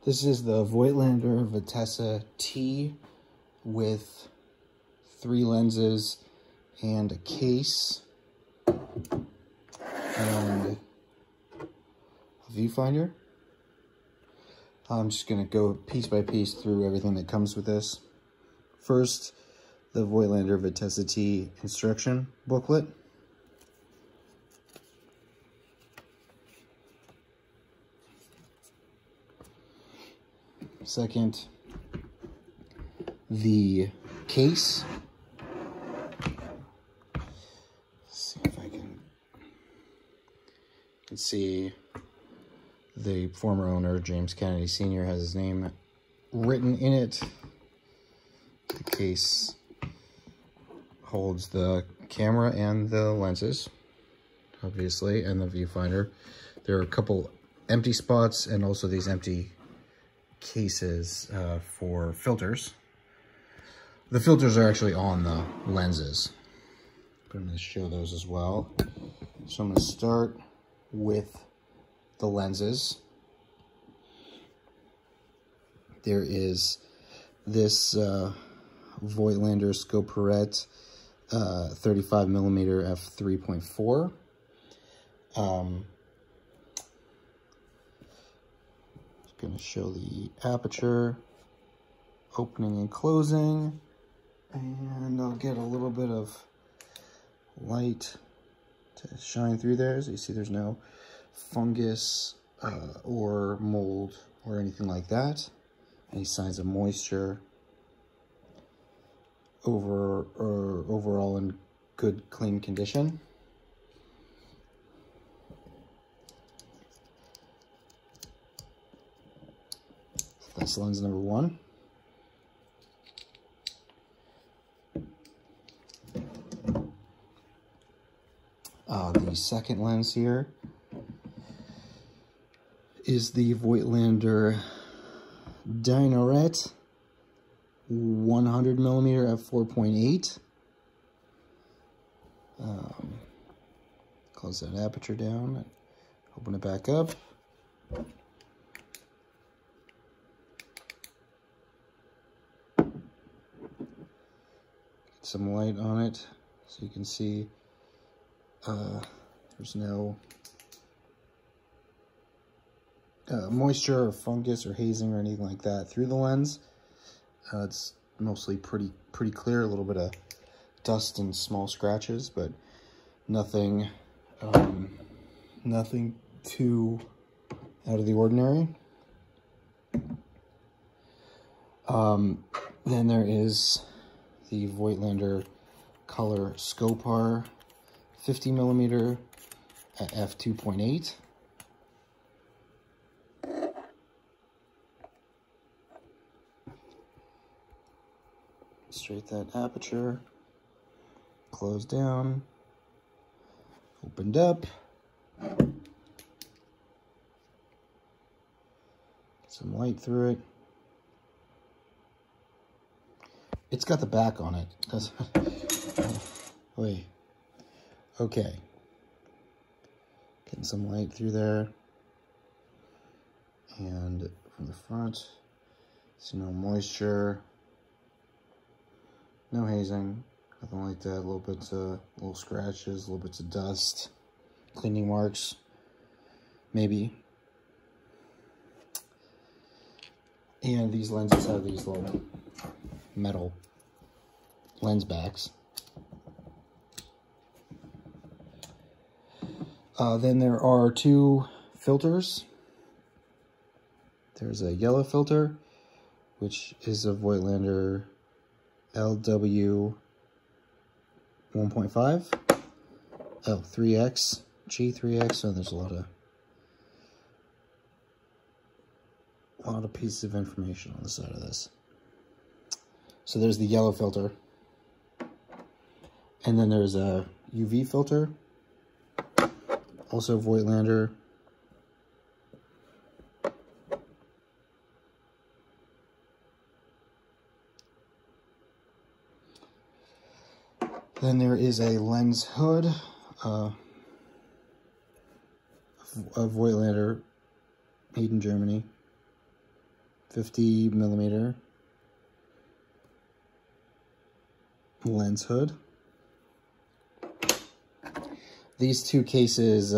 This is the Voigtlander Vitessa T with 3 lenses and a case and a viewfinder. I'm just going to go piece by piece through everything that comes with this. First, the Voigtlander Vitessa T instruction booklet. Second, the case. Let's see if I can see the former owner, James Kennedy Sr., has his name written in it. The case holds the camera and the lenses, obviously, and the viewfinder. There are a couple empty spots and also these empty cases for filters. The filters are actually on the lenses, but I'm going to show those as well. So I'm going to start with the lenses. There is this Voigtlander Scoperette 35mm f3.4. Going to show the aperture, opening and closing, and I'll get a little bit of light to shine through there. So you see there's no fungus or mold or anything like that. Any signs of moisture. Overall in good, clean condition. That's lens number 1. The second lens here is the Voigtlander Dynoret 100mm f4.8. Close that aperture down, open it back up. Some light on it so you can see there's no moisture or fungus or hazing or anything like that through the lens. It's mostly pretty clear, a little bit of dust and small scratches, but nothing nothing too out of the ordinary. Then there is the Voigtlander Color Scopar 50mm at f2.8. Straight that aperture, close down, opened up, some light through it. It's got the back on it. Wait. Okay. Getting some light through there. And from the front, see no moisture, no hazing, nothing like that. Little scratches, little bits of dust, cleaning marks, maybe. And these lenses have these little metal lens backs. Then there are 2 filters. There's a yellow filter, which is a Voigtlander LW 1.5. Oh, 3X, G3X. So there's a lot of pieces of information on the side of this. So there's the yellow filter. And then there's a UV filter. Also Voigtlander. Then there is a lens hood. A Voigtlander, made in Germany. 50 millimeter lens hood. These two cases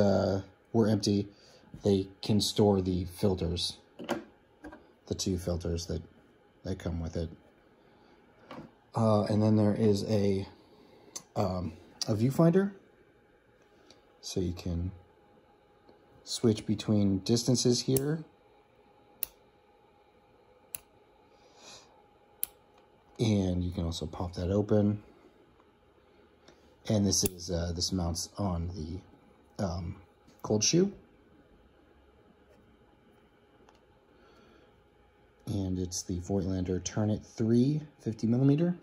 were empty. They can store the filters, the two filters that come with it. And then there is a viewfinder, so you can switch between distances here. And you can also pop that open. And this is this mounts on the cold shoe. And it's the Voigtlander Turn It 3 50 millimeter.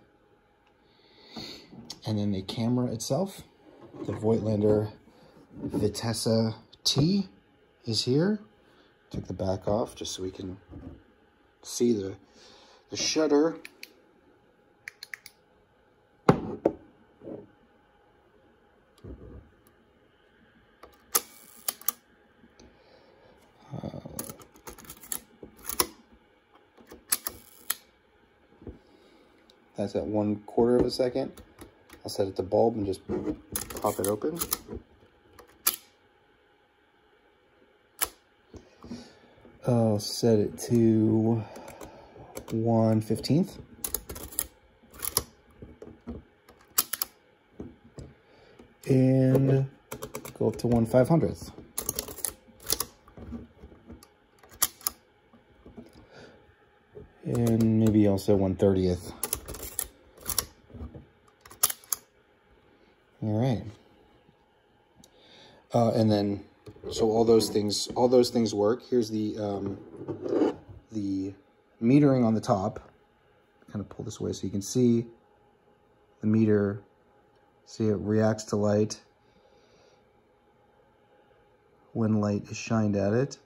And then the camera itself, the Voigtlander Vitessa T is here. Took the back off just so we can see the shutter. That's at 1/4 of a second. I'll set it to bulb and just pop it open. I'll set it to 1/15. And go up to 1/500. And maybe also 1/30. All right. And then, so all those things work. Here's the metering on the top. Kind of pull this away so you can see the meter. See, it reacts to light when light is shined at it.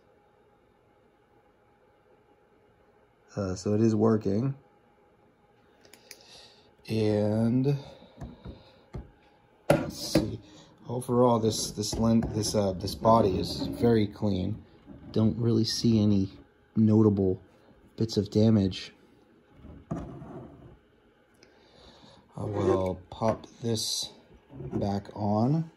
So it is working. And let's see. Overall, this body is very clean. Don't really see any notable bits of damage. I will pop this back on.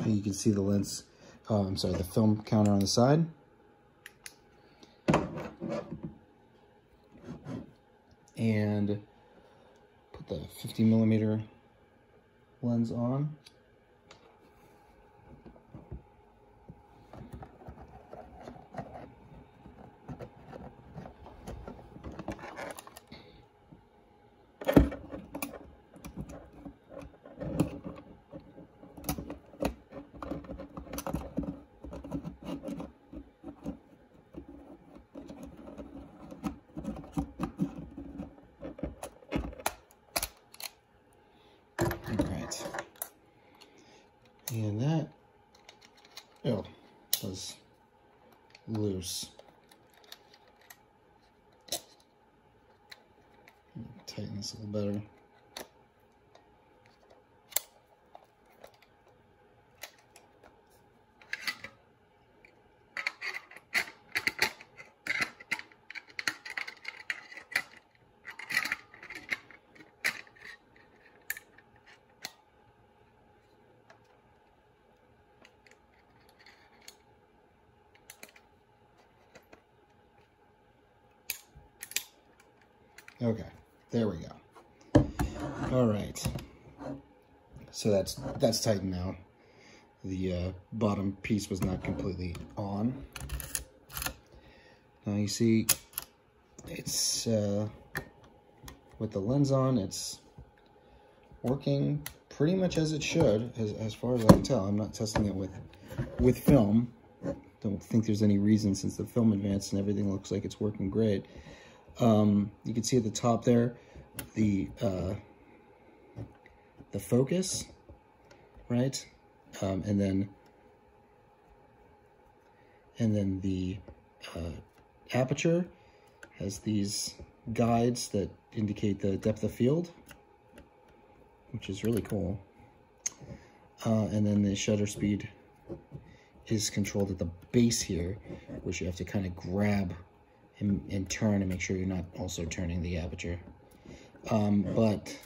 You can see the lens, I'm sorry, the film counter on the side. And put the 50 millimeter lens on. And that, was loose. Tighten this a little better. Okay, there we go. All right, so that's tightened now. The bottom piece was not completely on. Now you see, it's with the lens on, it's working pretty much as it should, as far as I can tell. I'm not testing it with film. Don't think there's any reason, since the film advanced and everything looks like it's working great. You can see at the top there, the focus, right? And then the aperture has these guides that indicate the depth of field, which is really cool. And then the shutter speed is controlled at the base here, which you have to kind of grab and turn and make sure you're not also turning the aperture. But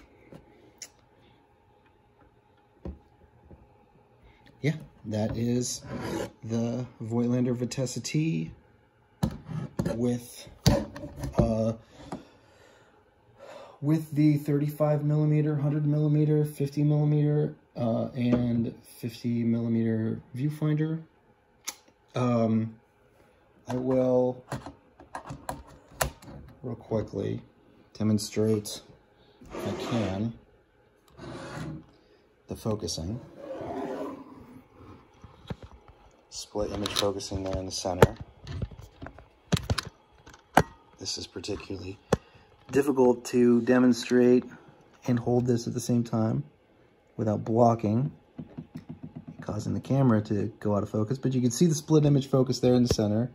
yeah, that is the Voigtlander Vitessa T with the 35mm, 100mm, 50mm, and 50mm viewfinder. I will real quickly demonstrate, if I can, the focusing. Split image focusing there in the center. This is particularly difficult to demonstrate and hold this at the same time without blocking, causing the camera to go out of focus. But you can see the split image focus there in the center.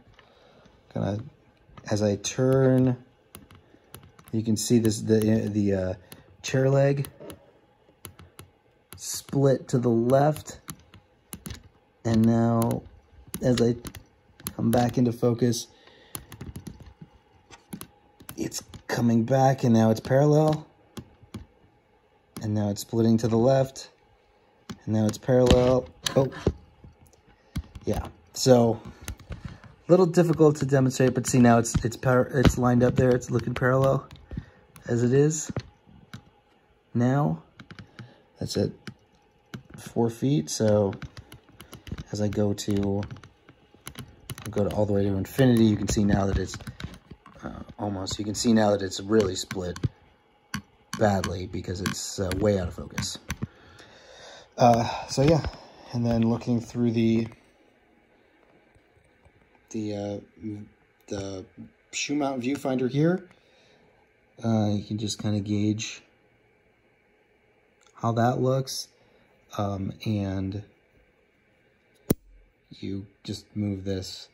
Kind of, as I turn, you can see this, the chair leg split to the left. And now, as I come back into focus, it's coming back, and now it's parallel. And now it's splitting to the left. And now it's parallel. Oh, yeah. So, a little difficult to demonstrate, but see now it's lined up there. It's looking parallel as it is now. That's at 4 feet. So, as I go to all the way to infinity, you can see now that it's you can see now that it's really split badly because it's way out of focus. So yeah, and then looking through the shoe mount viewfinder here, you can just kind of gauge how that looks, and you just move this,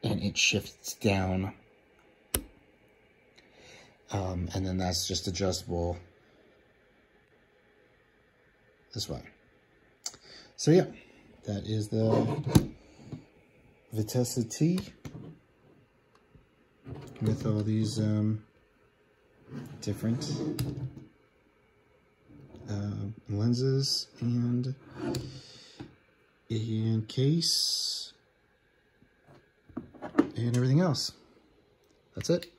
and it shifts down, and then that's just adjustable this way. So yeah, that is the Vitessa T with all these different lenses and case and everything else. That's it.